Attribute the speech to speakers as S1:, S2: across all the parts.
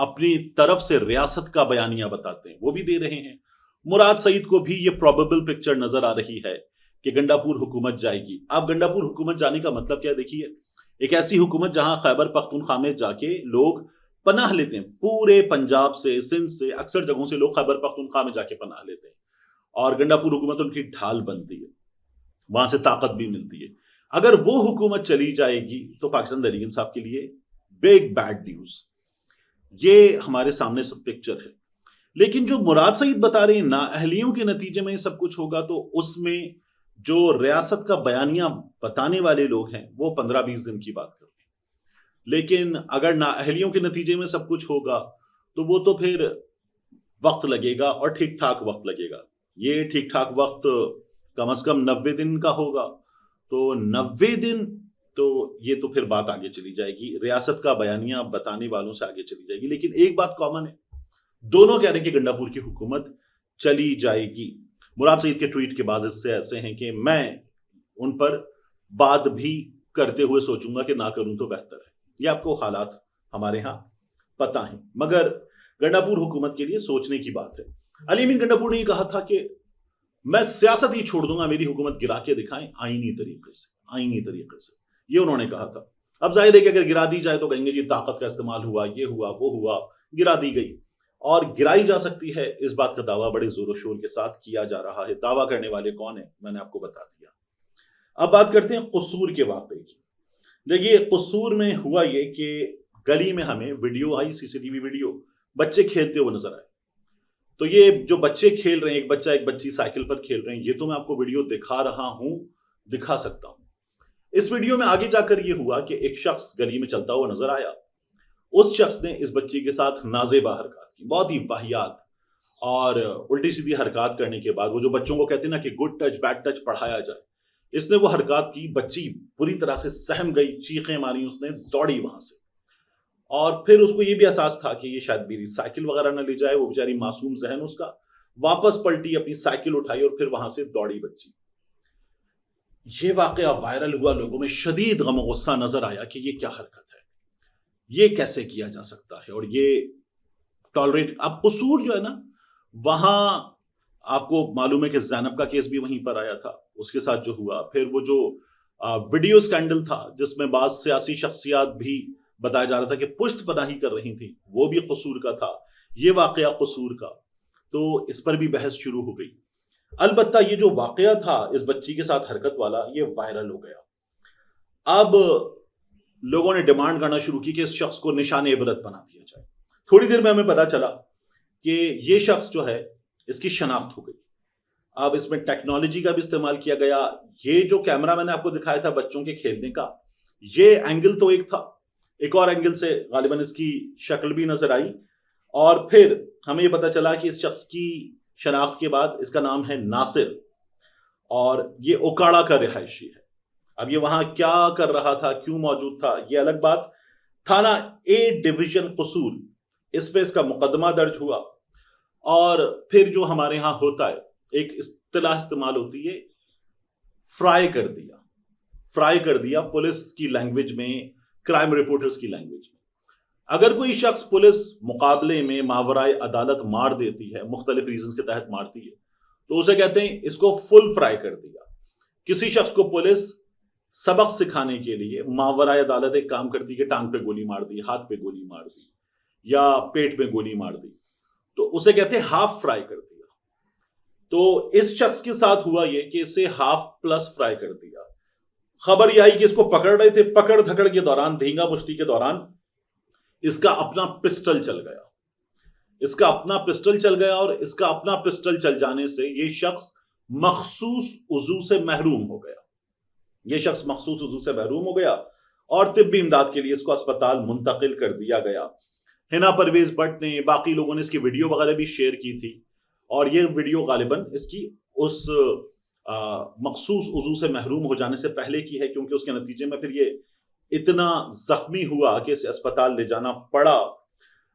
S1: اپنی طرف سے ریاست کا بیانیہ بتاتے ہیں وہ بھی دے رہے ہیں. مراد سعید کو بھی یہ پروبیبل پکچر نظر آ رہی ہے کہ گنڈا پور حکومت جائے گی. اب گنڈا پور حکومت جانے کا مطلب کیا دیکھیے, ایک ایسی حکومت جہاں خیبر پختونخوا میں جا کے لوگ پناہ لیتے ہیں, پورے پنجاب سے, سندھ سے, اکثر جگہوں سے لوگ خیبر پختونخوا میں جا کے پناہ لیتے ہیں, اور گنڈا پور حکومت ان کی ڈھال بنتی ہے, وہاں سے طاقت بھی ملتی ہے. اگر وہ حکومت چلی جائے گی تو پاکستان تحریک انصاف کے لیے بگ بیڈ نیوز. یہ ہمارے سامنے سب پکچر ہے. لیکن جو مراد سعید بتا رہے ہیں نااہلیوں کے نتیجے میں یہ سب کچھ ہوگا, تو اس میں جو ریاست کا بیانیہ بتانے والے لوگ ہیں وہ 15-20 دن کی بات کر رہے ہیں. لیکن اگر نااہلیوں کے نتیجے میں سب کچھ ہوگا تو وہ تو پھر وقت لگے گا, اور ٹھیک ٹھاک وقت لگے گا. یہ ٹھیک ٹھاک وقت کم از کم 90 دن کا ہوگا. تو 90 دن تو یہ تو پھر بات آگے چلی جائے گی, ریاست کا بیانیہ بتانے والوں سے آگے چلی جائے گی. لیکن ایک بات کامن ہے, دونوں کہہ رہے ہیں کہ گنڈا پور کی حکومت چلی جائے گی. مراد سعید کے ٹویٹ کے بعض حصے ایسے ہیں کہ میں ان پر بات بھی کرتے ہوئے سوچوں گا کہ نہ کروں تو بہتر ہے. یہ آپ کو حالات ہمارے ہاں پتہ ہیں, مگر گنڈا پور حکومت کے لیے سوچنے کی بات ہے. علی امین گنڈا پور نے یہ کہا تھا کہ میں سیاست ہی چھوڑ دوں گا, میری حکومت گرا کے دکھائیں آئینی طریقے سے. یہ انہوں نے کہا تھا. اب ظاہر ہے کہ اگر گرا دی جائے تو کہیں گے جی طاقت کا استعمال ہوا, یہ ہوا, وہ ہوا, گرا دی گئی. اور گرائی جا سکتی ہے, اس بات کا دعویٰ بڑے زور و شور کے ساتھ کیا جا رہا ہے. دعویٰ کرنے والے کون ہیں میں نے آپ کو بتا دیا. اب بات کرتے ہیں قصور کے واقعے کی. دیکھیے قصور میں ہوا یہ کہ گلی میں ہمیں ویڈیو آئی, CCTV ویڈیو, بچے کھیلتے ہوئے نظر آئے. تو یہ جو بچے کھیل رہے ہیں, ایک بچہ ایک بچی سائیکل پر کھیل رہے ہیں, یہ تو میں آپ کو ویڈیو دکھا رہا ہوں, دکھا سکتا ہوں. اس ویڈیو میں آگے جا کر یہ ہوا کہ ایک شخص گلی میں چلتا ہوا نظر آیا. اس شخص نے اس بچی کے ساتھ نازیبا حرکات کی, بہت ہی واہیات اور الٹی سیدھی حرکات کرنے کے بعد وہ جو بچوں کو کہتے ہیں نا کہ گڈ ٹچ بیڈ ٹچ پڑھایا جائے, اس نے وہ حرکات کی. بچی بری طرح سے سہم گئی, چیخیں ماری اس نے, دوڑی وہاں سے. اور پھر اس کو یہ بھی احساس تھا کہ یہ شاید میری سائیکل وغیرہ نہ لے جائے, وہ بیچاری معصوم ذہن اس کا, واپس پلٹی, اپنی سائیکل اٹھائی اور پھر وہاں سے دوڑی بچی. یہ واقعہ وائرل ہوا, لوگوں میں شدید غم و غصہ نظر آیا کہ یہ کیا حرکت ہے, یہ کیسے کیا جا سکتا ہے, اور یہ ٹالریٹ. اب قصور جو ہے نا, وہاں آپ کو معلوم ہے کہ زینب کا کیس بھی وہیں پر آیا تھا, اس کے ساتھ جو ہوا. پھر وہ جو ویڈیو اسکینڈل تھا جس میں بعض سیاسی شخصیات بھی بتایا جا رہا تھا کہ پشت پناہی کر رہی تھیں, وہ بھی قصور کا تھا. یہ واقعہ قصور کا, تو اس پر بھی بحث شروع ہو گئی. البتہ یہ جو واقعہ تھا اس بچی کے ساتھ حرکت والا, یہ وائرل ہو گیا. اب لوگوں نے ڈیمانڈ کرنا شروع کی کہ اس شخص کو نشان عبرت بنا دیا جائے. تھوڑی دیر میں ہمیں پتا چلا کہ یہ شخص جو ہے اس کی شناخت ہو گئی. اب اس میں ٹیکنالوجی کا بھی استعمال کیا گیا. یہ جو کیمرہ میں نے آپ کو دکھایا تھا بچوں کے کھیلنے کا, یہ اینگل تو ایک تھا, ایک اور اینگل سے غالباً اس کی شکل بھی نظر آئی. اور پھر ہمیں یہ پتا چلا کہ اس شخص کی شناخت کے بعد اس کا نام ہے ناصر, اور یہ اوکاڑا کا رہائشی ہے. اب یہ وہاں کیا کر رہا تھا, کیوں موجود تھا, یہ الگ بات. تھانہ اے ڈویژن قصور, اس پہ اس کا مقدمہ درج ہوا. اور پھر جو ہمارے ہاں ہوتا ہے, ایک اصطلاح استعمال ہوتی ہے, فرائی کر دیا پولیس کی لینگویج میں, کرائم رپورٹرز کی لینگویج میں. اگر کوئی شخص پولیس مقابلے میں ماورائے عدالت مار دیتی ہے, مختلف ریزنز کے تحت مارتی ہے, تو اسے کہتے ہیں اس کو فل فرائی کر دیا. کسی شخص کو پولیس سبق سکھانے کے لیے ماورائے عدالت ایک کام کرتی ہے کہ ٹانگ پہ گولی مار دی, ہاتھ پہ گولی مار دی, یا پیٹ پہ گولی مار دی, تو اسے کہتے ہیں ہاف فرائی کر دیا. تو اس شخص کے ساتھ ہوا یہ کہ اسے ہاف پلس فرائی کر دیا. خبر یہ آئی کہ اس کو پکڑ رہے تھے, پکڑ دھکڑ کے دوران, دھینگا مشتی کے دوران اس کا اپنا پسٹل چل گیا. اور اس کا اپنا پسٹل چل جانے سے یہ شخص مخصوص عضو سے محروم ہو گیا. اور طبی امداد کے لیے اس کو اسپتال منتقل کر دیا گیا. ہنا پرویز بٹ نے, باقی لوگوں نے اس کی ویڈیو وغیرہ بھی شیئر کی تھی, اور یہ ویڈیو غالباً اس کی اس مخصوص عضو سے محروم ہو جانے سے پہلے کی ہے, کیونکہ اس کے نتیجے میں پھر یہ اتنا زخمی ہوا کہ اسے اسپتال لے جانا پڑا.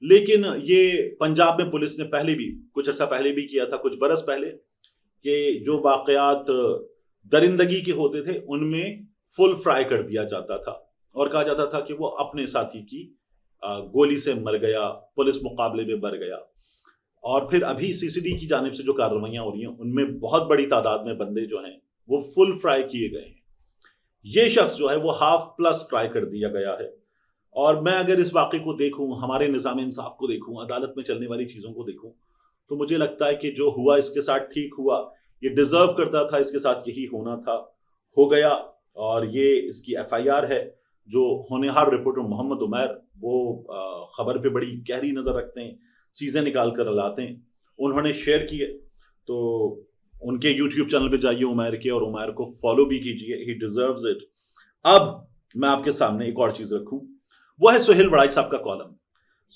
S1: لیکن یہ پنجاب میں پولیس نے پہلے بھی کچھ عرصہ پہلے بھی کیا تھا, کچھ برس پہلے, کہ جو واقعات درندگی کے ہوتے تھے ان میں فل فرائی کر دیا جاتا تھا, اور کہا جاتا تھا کہ وہ اپنے ساتھی کی گولی سے مر گیا، پولیس مقابلے میں مر گیا. اور پھر ابھی سی سی ڈی کی جانب سے جو کارروائیاں ہو رہی ہیں ان میں بہت بڑی تعداد میں بندے جو ہیں وہ فل فرائی کیے گئے ہیں. یہ شخص جو ہے وہ ہاف پلس فرائی کر دیا گیا ہے. اور میں اگر اس واقعے کو دیکھوں، ہمارے نظام انصاف کو دیکھوں، عدالت میں چلنے والی چیزوں کو دیکھوں، تو مجھے لگتا ہے کہ جو ہوا اس کے ساتھ ٹھیک ہوا. یہ ڈیزرو کرتا تھا، اس کے ساتھ یہی ہونا تھا، ہو گیا. اور یہ اس کی ایف آئی آر ہے. جو ہونہار رپورٹر محمد عمیر، وہ خبر پہ بڑی گہری نظر رکھتے ہیں، چیزیں نکال کر لاتے ہیں، انہوں نے شیئر کیے. تو ان کے یوٹیوب چینل پہ جائیے عمیر کے، اور عمیر کو فالو بھی کیجیے. He deserves it. اب میں آپ کے سامنے ایک اور چیز رکھوں، وہ ہے سہیل وڑائی صاحب کا کالم.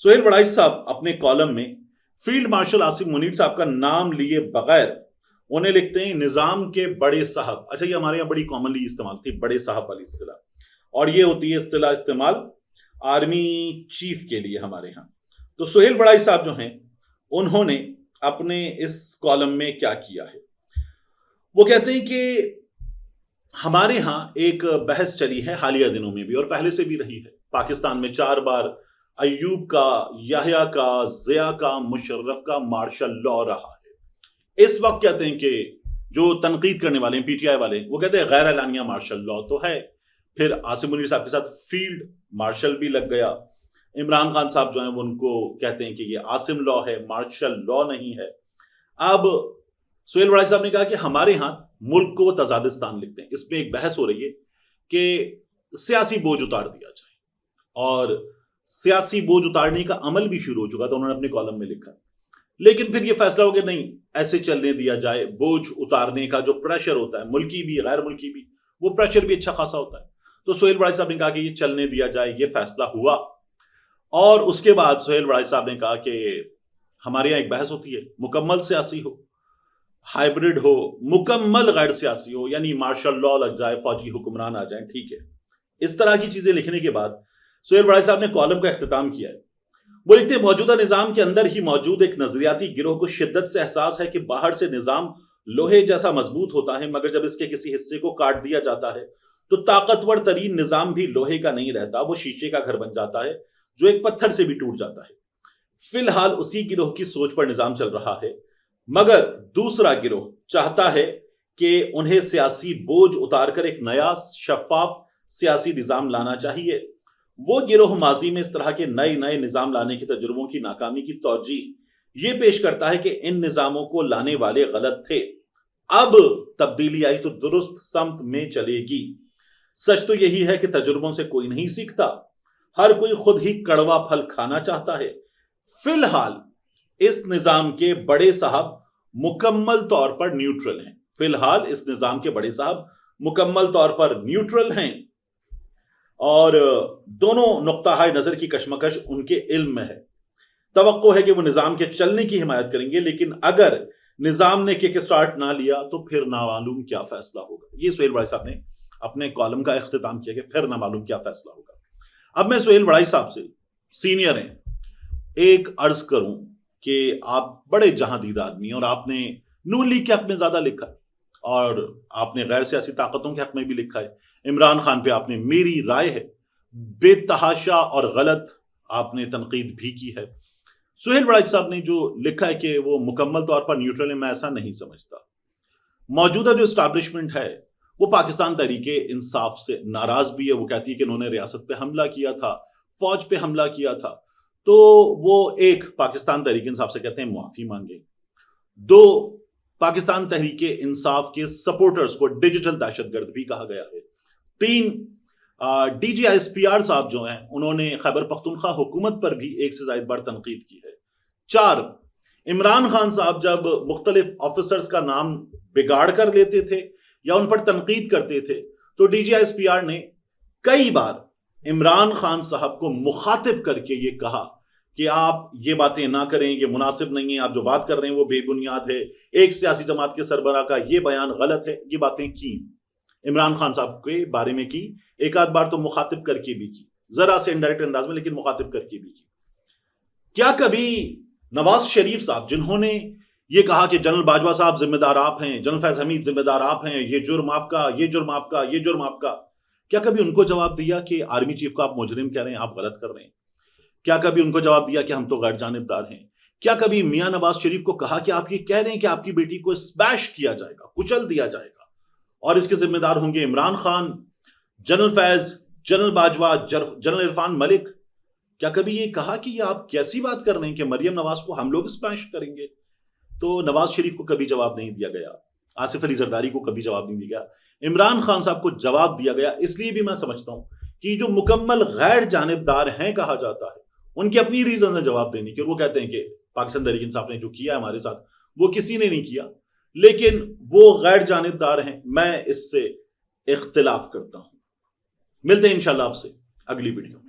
S1: سہیل وڑائی صاحب اپنے کالم میں فیلڈ مارشل آصف منیر صاحب کا نام لیے بغیر انہیں لکھتے ہیں نظام کے بڑے صاحب. اچھا، یہ ہمارے یہاں بڑی کامنلی استعمال تھی بڑے صاحب والی اصطلاح، اور یہ ہوتی ہے اصطلاح استعمال آرمی چیف کے لیے ہمارے ہاں. تو سہیل وڑائی صاحب جو ہیں انہوں نے اپنے اس کالم میں کیا کیا ہے، وہ کہتے ہیں کہ ہمارے ہاں ایک بحث چلی ہے حالیہ دنوں میں بھی، اور پہلے سے بھی رہی ہے. پاکستان میں 4 بار ایوب کا، یحییٰ کا، ضیاء کا، مشرف کا مارشل لا رہا ہے. اس وقت کہتے ہیں کہ جو تنقید کرنے والے ہیں پی ٹی آئی والے، وہ کہتے ہیں غیر اعلانیہ مارشل لا تو ہے. پھر آصف منیر صاحب کے ساتھ فیلڈ مارشل بھی لگ گیا. عمران خان صاحب جو ہیں وہ ان کو کہتے ہیں کہ یہ عاصم لا ہے، مارشل لا نہیں ہے. اب سہیل وڑائی صاحب نے کہا کہ ہمارے ہاں ملک کو وہ تضادستان لکھتے ہیں. اس میں ایک بحث ہو رہی ہے کہ سیاسی بوجھ اتار دیا جائے، اور سیاسی بوجھ اتارنے کا عمل بھی شروع ہو چکا. تو انہوں نے اپنے کالم میں لکھا، لیکن پھر یہ فیصلہ ہو کہ نہیں، ایسے چلنے دیا جائے. بوجھ اتارنے کا جو پریشر ہوتا ہے، ملکی بھی غیر ملکی بھی، وہ پریشر بھی اچھا خاصا ہوتا ہے. تو سہیل وڑائی صاحب نے کہا کہ یہ چلنے دیا جائے. یہ فیصلہ ہوا. اور اس کے بعد سہیل وڑائی صاحب نے کہا کہ ہمارے یہاں ایک بحث ہوتی ہے، مکمل سیاسی ہو، ہائیبرڈ ہو، مکمل غیر سیاسی ہو، یعنی مارشل لا لگ جائے، فوجی حکمران آ جائیں، ٹھیک ہے. اس طرح کی چیزیں لکھنے کے بعد سہیل وڑائی صاحب نے کالم کا اختتام کیا ہے. وہ لکھتے ہیں موجودہ نظام کے اندر ہی موجود ایک نظریاتی گروہ کو شدت سے احساس ہے کہ باہر سے نظام لوہے جیسا مضبوط ہوتا ہے، مگر جب اس کے کسی حصے کو کاٹ دیا جاتا ہے تو طاقتور ترین نظام بھی لوہے کا نہیں رہتا، وہ شیشے کا گھر بن جاتا ہے جو ایک پتھر سے بھی ٹوٹ جاتا ہے. فی الحال اسی گروہ کی سوچ پر نظام چل رہا ہے، مگر دوسرا گروہ چاہتا ہے کہ انہیں سیاسی بوجھ اتار کر ایک نیا شفاف سیاسی نظام لانا چاہیے. وہ گروہ ماضی میں اس طرح کے نئے نظام لانے کے تجربوں کی ناکامی کی توجیح یہ پیش کرتا ہے کہ ان نظاموں کو لانے والے غلط تھے، اب تبدیلی آئی تو درست سمت میں چلے گی. سچ تو یہی ہے کہ تجربوں سے کوئی نہیں سیکھتا، ہر کوئی خود ہی کڑوا پھل کھانا چاہتا ہے. فی الحال اس نظام کے بڑے صاحب مکمل طور پر نیوٹرل ہیں. فی الحال اس نظام کے بڑے صاحب مکمل طور پر نیوٹرل ہیں، اور دونوں نقطہ نظر کی کشمکش ان کے علم میں ہے. توقع ہے کہ وہ نظام کے چلنے کی حمایت کریں گے، لیکن اگر نظام نے کک سٹارٹ نہ لیا تو پھر نامعلوم کیا فیصلہ ہوگا. یہ سہیل وڑائی صاحب نے اپنے کالم کا اختتام کیا کہ پھر نہ معلوم کیا فیصلہ ہوگا. اب میں سہیل وڑائی صاحب سے، سینئر ہیں، ایک عرض کروں کہ آپ بڑے جہاں دید آدمی ہیں، اور آپ نے نون لیگ کے حق میں زیادہ لکھا ہے، اور آپ نے غیر سیاسی طاقتوں کے حق میں بھی لکھا ہے. عمران خان پہ آپ نے، میری رائے ہے، بے تحاشا اور غلط آپ نے تنقید بھی کی ہے. سہیل وڑائی صاحب نے جو لکھا ہے کہ وہ مکمل طور پر نیوٹرل ہے، میں ایسا نہیں سمجھتا. موجودہ جو اسٹیبلشمنٹ ہے وہ پاکستان تحریک انصاف سے ناراض بھی ہے. وہ کہتی ہے کہ انہوں نے ریاست پہ حملہ کیا تھا، فوج پہ حملہ کیا تھا. تو وہ ایک، پاکستان تحریک انصاف سے کہتے ہیں معافی مانگے. دو، پاکستان تحریک انصاف کے سپورٹرز کو ڈیجیٹل دہشت گرد بھی کہا گیا ہے. تین، D G S P R صاحب جو ہیں انہوں نے خیبر پختونخوا حکومت پر بھی ایک سے زائد بار تنقید کی ہے. چار، عمران خان صاحب جب مختلف آفیسرز کا نام بگاڑ کر لیتے تھے یا ان پر تنقید کرتے تھے تو D G S P R نے کئی بار عمران خان صاحب کو مخاطب کر کے یہ کہا کہ آپ یہ باتیں نہ کریں، یہ مناسب نہیں ہے، آپ جو بات کر رہے ہیں وہ بے بنیاد ہے، ایک سیاسی جماعت کے سربراہ کا یہ بیان غلط ہے. یہ باتیں کی عمران خان صاحب کے بارے میں، کی ایک آدھ بار تو مخاطب کر کے بھی کی، ذرا سے انڈائریکٹ انداز میں، لیکن مخاطب کر کے بھی کی. کیا کبھی نواز شریف صاحب جنہوں نے یہ کہا کہ جنرل باجوہ صاحب ذمہ دار آپ ہیں، جنرل فیض حمید ذمہ دار آپ ہیں، یہ جرم آپ کا، یہ جرم آپ کا، یہ جرم آپ کا، کیا کبھی ان کو جواب دیا کہ آرمی چیف کو آپ مجرم کہہ رہے ہیں، آپ غلط کر رہے ہیں؟ کیا کبھی ان کو جواب دیا کہ ہم تو غیر جانبدار ہیں؟ کیا کبھی میاں نواز شریف کو کہا کہ آپ یہ کہہ رہے ہیں کہ آپ کی بیٹی کو اسمیش کیا جائے گا، کچل دیا جائے گا، اور اس کے ذمہ دار ہوں گے عمران خان، جنرل فیض، جنرل باجوہ، جنرل عرفان ملک؟ کیا کبھی یہ کہا کہ یہ آپ کیسی بات کر رہے ہیں کہ مریم نواز کو ہم لوگ اسمیش کریں گے؟ تو نواز شریف کو کبھی جواب نہیں دیا گیا، آصف علی زرداری کو کبھی جواب نہیں دیا گیا، عمران خان صاحب کو جواب دیا گیا۔ اس لیے بھی میں سمجھتا ہوں کہ جو مکمل غیر جانبدار ہیں کہا جاتا ہے، ان کی اپنی ریزن ہے جواب دینے کی، اور وہ کہتے ہیں کہ پاکستان تحریک انصاف نے جو کیا ہے ہمارے ساتھ وہ کسی نے نہیں کیا، لیکن وہ غیر جانبدار ہیں۔ میں اس سے اختلاف کرتا ہوں۔ ملتے ہیں انشاءاللہ آپ سے اگلی ویڈیو میں۔